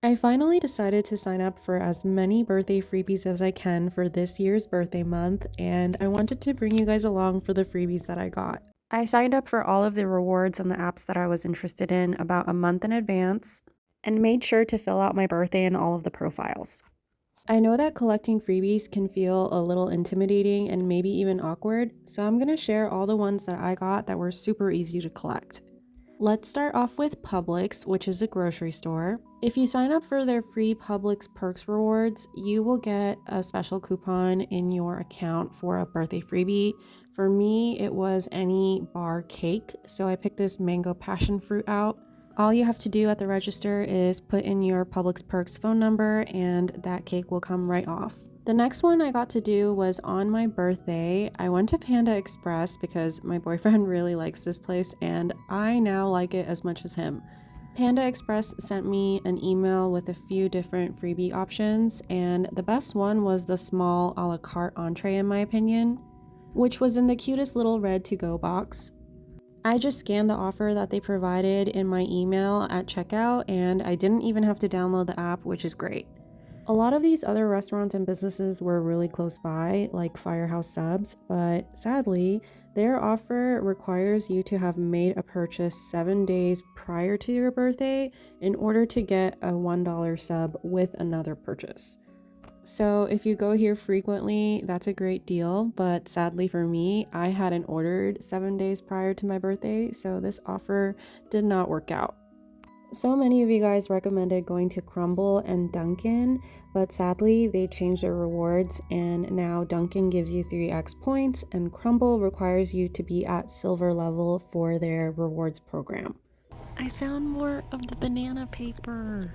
I finally decided to sign up for as many birthday freebies as I can for this year's birthday month, and I wanted to bring you guys along for the freebies that I got. I signed up for all of the rewards on the apps that I was interested in about a month in advance, and made sure to fill out my birthday in all of the profiles. I know that collecting freebies can feel a little intimidating and maybe even awkward, so I'm going to share all the ones that I got that were super easy to collect. Let's start off with Publix, which is a grocery store. If you sign up for their free Publix Perks rewards, you will get a special coupon in your account for a birthday freebie. For me, it was any bar cake, so I picked this mango passion fruit out. All you have to do at the register is put in your Publix Perks phone number and that cake will come right off. The next one I got to do was on my birthday. I went to Panda Express because my boyfriend really likes this place and I now like it as much as him. Panda Express sent me an email with a few different freebie options, and the best one was the small a la carte entree in my opinion, which was in the cutest little red to-go box. I just scanned the offer that they provided in my email at checkout and I didn't even have to download the app, which is great. A lot of these other restaurants and businesses were really close by, like Firehouse Subs, but sadly, their offer requires you to have made a purchase 7 days prior to your birthday in order to get a $1 sub with another purchase. So if you go here frequently, that's a great deal, but sadly for me, I hadn't ordered 7 days prior to my birthday, so this offer did not work out. So many of you guys recommended going to Crumble and Dunkin', but sadly they changed their rewards and now Dunkin' gives you 3x points and Crumble requires you to be at silver level for their rewards program. I found more of the banana paper.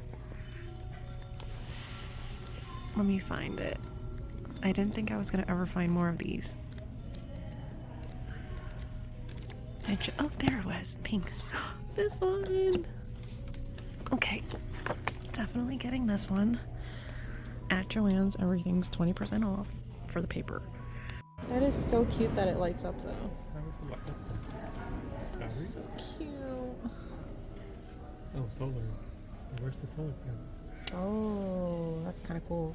Let me find it. I didn't think I was gonna ever find more of these. Oh, there it was, pink. This one. Okay, definitely getting this one. At Joann's, everything's 20% off for the paper. That is so cute that it lights up though. How does it light up? It's battery? So cute. Oh, solar. Where's the solar panel? Oh, that's kind of cool.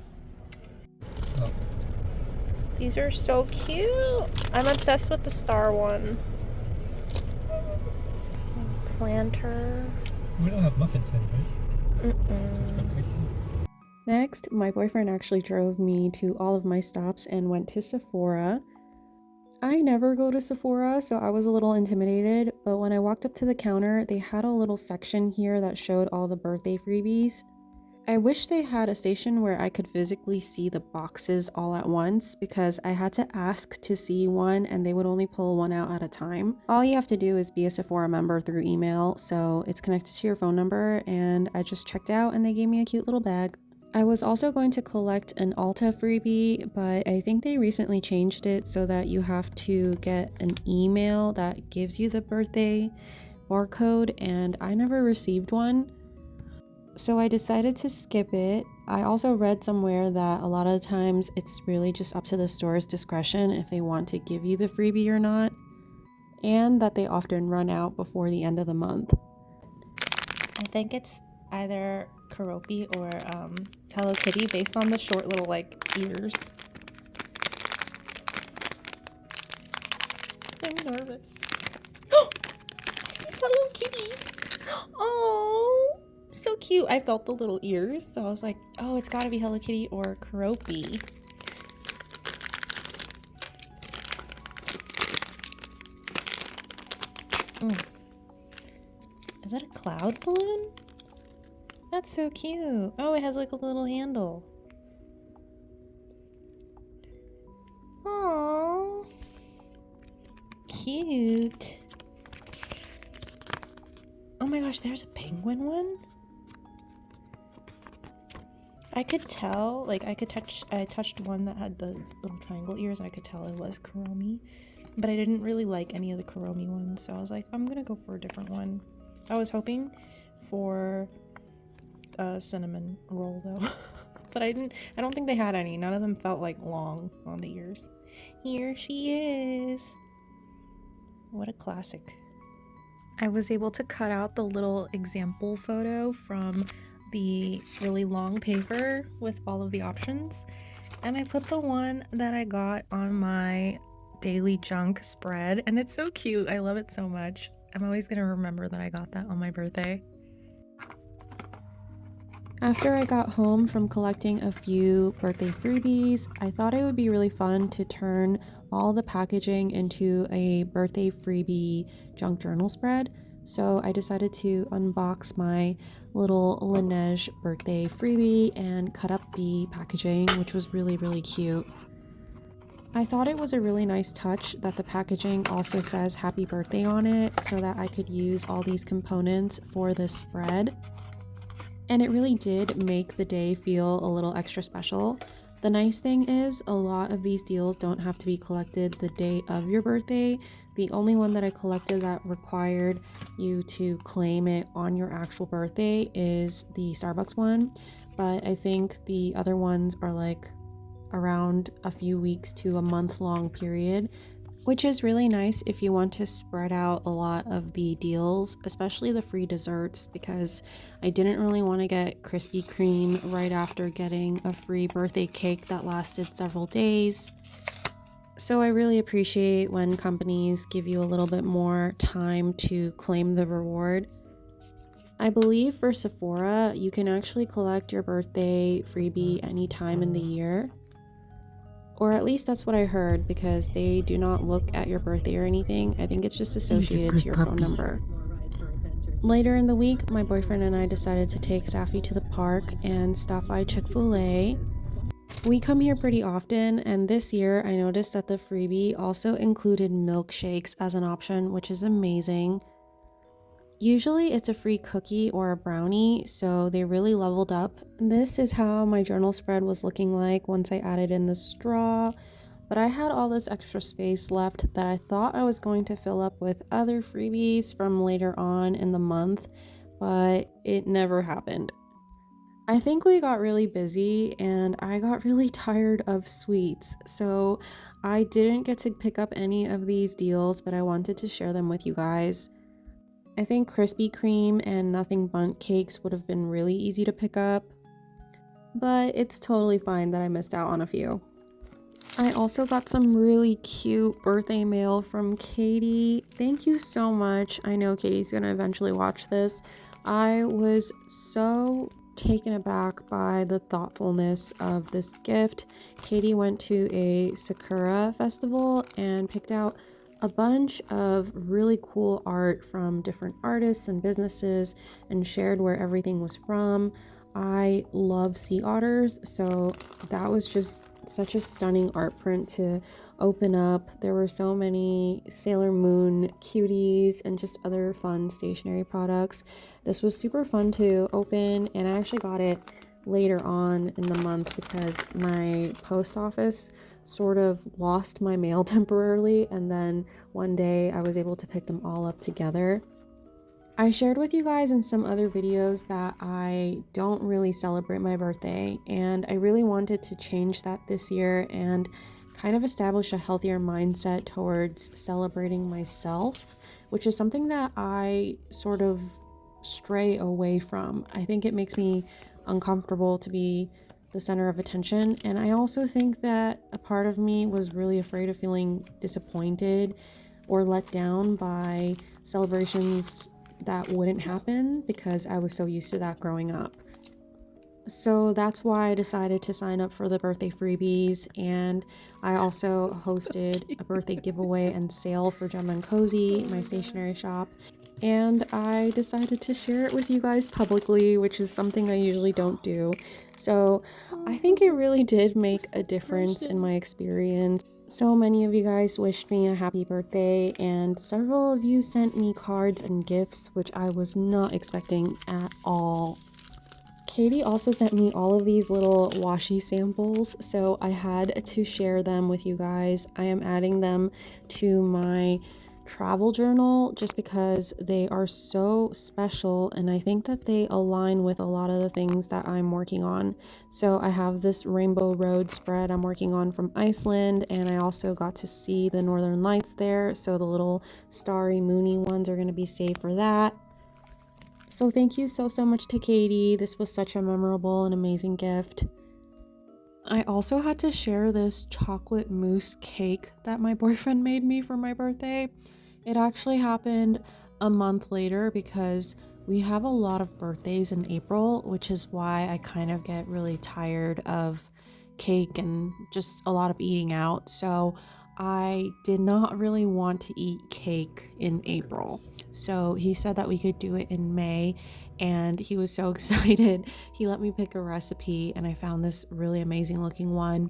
Oh. These are so cute. I'm obsessed with the star one. Planter. We don't have muffin tin, right? Just gotta make these. Next, My boyfriend actually drove me to all of my stops and went to Sephora. I never go to Sephora, so I was a little intimidated, but when I walked up to the counter, they had a little section here that showed all the birthday freebies. I wish they had a station where I could physically see the boxes all at once because I had to ask to see one and they would only pull one out at a time. All you have to do is be a Sephora member through email, so it's connected to your phone number, and I just checked out and they gave me a cute little bag. I was also going to collect an Ulta freebie, but I think they recently changed it so that you have to get an email that gives you the birthday barcode, and I never received one. So I decided to skip it. I also read somewhere that a lot of the times it's really just up to the store's discretion if they want to give you the freebie or not, and that they often run out before the end of the month. I think it's either Karopi or Hello Kitty based on the short little like ears. I'm nervous. I see Hello Kitty. Oh, so cute. I felt the little ears, so I was like, oh, it's gotta be Hello Kitty or Karopi. Is that a cloud balloon? That's so cute. Oh, it has like a little handle. Aww. Cute. Oh my gosh, there's a penguin one? I could tell, like I touched one that had the little triangle ears and I could tell it was Kuromi. But I didn't really like any of the Kuromi ones, so I was like, I'm gonna go for a different one. I was hoping for a cinnamon roll though. But I don't think they had any. None of them felt like long on the ears. Here she is. What a classic. I was able to cut out the little example photo from the really long paper with all of the options, and I put the one that I got on my daily junk spread, and it's so cute. I love it so much. I'm always gonna remember that I got that on my birthday. After I got home from collecting a few birthday freebies, I thought it would be really fun to turn all the packaging into a birthday freebie junk journal spread. So I decided to unbox my little Laneige birthday freebie and cut up the packaging, which was really, really cute. I thought it was a really nice touch that the packaging also says happy birthday on it so that I could use all these components for this spread. And it really did make the day feel a little extra special. The nice thing is a lot of these deals don't have to be collected the day of your birthday. The only one that I collected that required you to claim it on your actual birthday is the Starbucks one, but I think the other ones are like around a few weeks to a month-long period, which is really nice if you want to spread out a lot of the deals, especially the free desserts, because I didn't really want to get Krispy Kreme right after getting a free birthday cake that lasted several days. So I really appreciate when companies give you a little bit more time to claim the reward. I believe for Sephora, you can actually collect your birthday freebie anytime in the year. Or at least that's what I heard, because they do not look at your birthday or anything. I think it's just associated to your phone number. Later in the week, my boyfriend and I decided to take Safi to the park and stop by Chick-fil-A. We come here pretty often, and this year I noticed that the freebie also included milkshakes as an option, which is amazing. Usually it's a free cookie or a brownie, so they really leveled up. This is how my journal spread was looking like once I added in the straw, but I had all this extra space left that I thought I was going to fill up with other freebies from later on in the month, but it never happened. I think we got really busy and I got really tired of sweets, so I didn't get to pick up any of these deals, but I wanted to share them with you guys. I think Krispy Kreme and Nothing Bundt cakes would have been really easy to pick up, but it's totally fine that I missed out on a few. I also got some really cute birthday mail from Katie. Thank you so much. I know Katie's gonna eventually watch this. I was so taken aback by the thoughtfulness of this gift. Katie went to a Sakura festival and picked out a bunch of really cool art from different artists and businesses and shared where everything was from. I love sea otters, so that was just such a stunning art print to open up. There were so many Sailor Moon cuties and just other fun stationery products. This was super fun to open, and I actually got it later on in the month because my post office sort of lost my mail temporarily, and then one day I was able to pick them all up together. I shared with you guys in some other videos that I don't really celebrate my birthday, and I really wanted to change that this year and kind of establish a healthier mindset towards celebrating myself, which is something that I sort of stray away from. I think it makes me uncomfortable to be the center of attention, and I also think that a part of me was really afraid of feeling disappointed or let down by celebrations that wouldn't happen because I was so used to that growing up. So that's why I decided to sign up for the birthday freebies, and I also hosted a birthday giveaway and sale for Gem & Cozy, my stationery shop, and I decided to share it with you guys publicly, which is something I usually don't do. So I think it really did make a difference in my experience. So many of you guys wished me a happy birthday, and several of you sent me cards and gifts, which I was not expecting at all. Katie also sent me all of these little washi samples, so I had to share them with you guys. I am adding them to my travel journal just because they are so special, and I think that they align with a lot of the things that I'm working on. So I have this Rainbow Road spread I'm working on from Iceland, and I also got to see the Northern Lights there, so the little starry moony ones are going to be saved for that. So thank you so much to Katie. This was such a memorable and amazing gift. I also had to share this chocolate mousse cake that my boyfriend made me for my birthday. It actually happened a month later because we have a lot of birthdays in April, which is why I kind of get really tired of cake and just a lot of eating out. So I did not really want to eat cake in April. So he said that we could do it in May, and he was so excited. He let me pick a recipe, and I found this really amazing looking one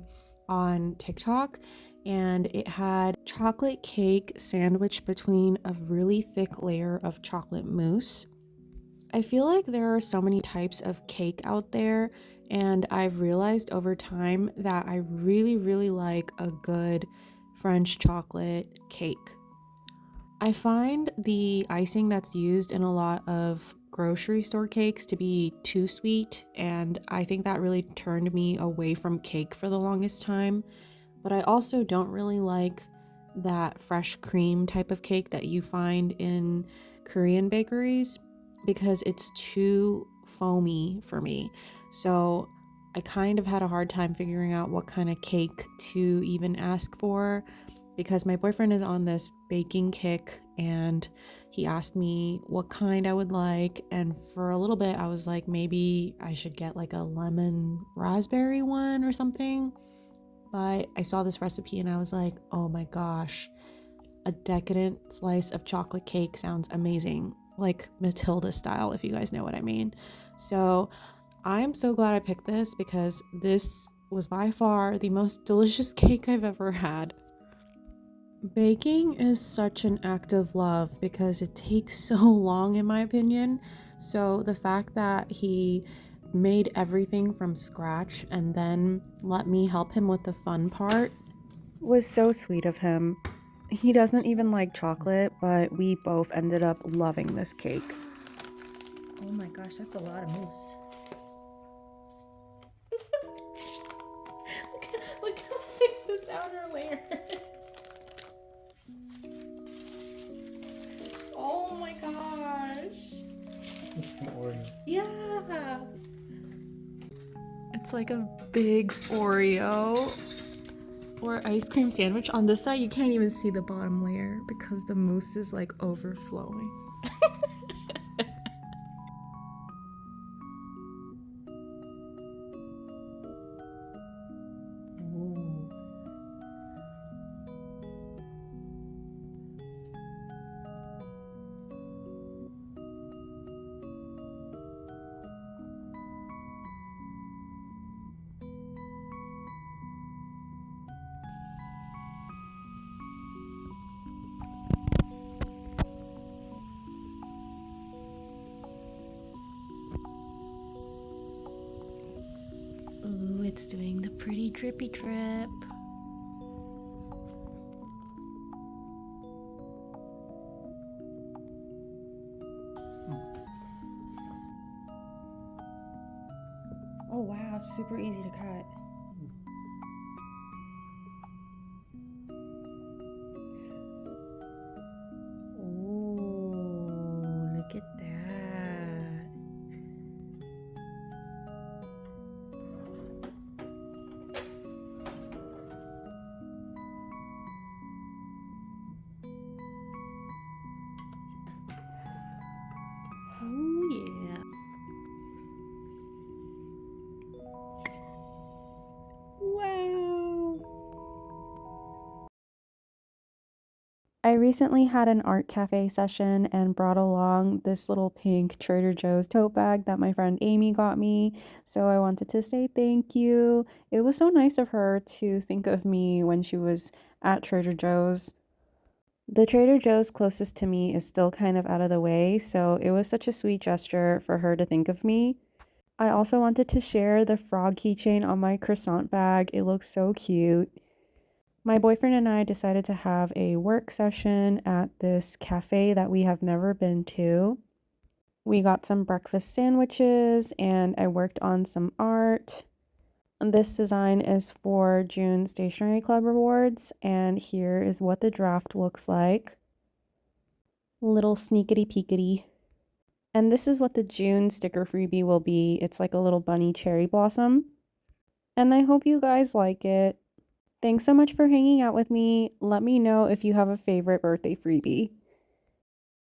on TikTok, and it had chocolate cake sandwiched between a really thick layer of chocolate mousse. I feel like there are so many types of cake out there, and I've realized over time that I really like a good French chocolate cake. I find the icing that's used in a lot of grocery store cakes to be too sweet, and I think that really turned me away from cake for the longest time. But I also don't really like that fresh cream type of cake that you find in Korean bakeries because it's too foamy for me. So I kind of had a hard time figuring out what kind of cake to even ask for, because my boyfriend is on this baking kick and he asked me what kind I would like, and for a little bit I was like, maybe I should get like a lemon raspberry one or something. But I saw this recipe and I was like, oh my gosh, a decadent slice of chocolate cake sounds amazing, like Matilda style, if you guys know what I mean. So I'm so glad I picked this because this was by far the most delicious cake I've ever had. Baking is such an act of love because it takes so long, in my opinion. So the fact that he made everything from scratch and then let me help him with the fun part was so sweet of him. He doesn't even like chocolate, but we both ended up loving this cake. Oh my gosh, that's a lot of mousse. look how thick this outer layer is. Oh my gosh. Yeah. It's like a big Oreo or ice cream sandwich. On this side, you can't even see the bottom layer because the mousse is like overflowing. Ooh. Ooh, it's doing the pretty drippy drip. Oh wow, it's super easy to cut. Ooh, look at that. Oh yeah. Wow. I recently had an art cafe session and brought along this little pink Trader Joe's tote bag that my friend Amy got me. So I wanted to say thank you. It was so nice of her to think of me when she was at Trader Joe's. The Trader Joe's closest to me is still kind of out of the way, so it was such a sweet gesture for her to think of me. I also wanted to share the frog keychain on my croissant bag. It looks so cute. My boyfriend and I decided to have a work session at this cafe that we have never been to. We got some breakfast sandwiches and I worked on some art. This design is for June Stationery Club rewards, and here is what the draft looks like. Little sneakity peekity. And this is what the June sticker freebie will be. It's like a little bunny cherry blossom. And I hope you guys like it. Thanks so much for hanging out with me. Let me know if you have a favorite birthday freebie.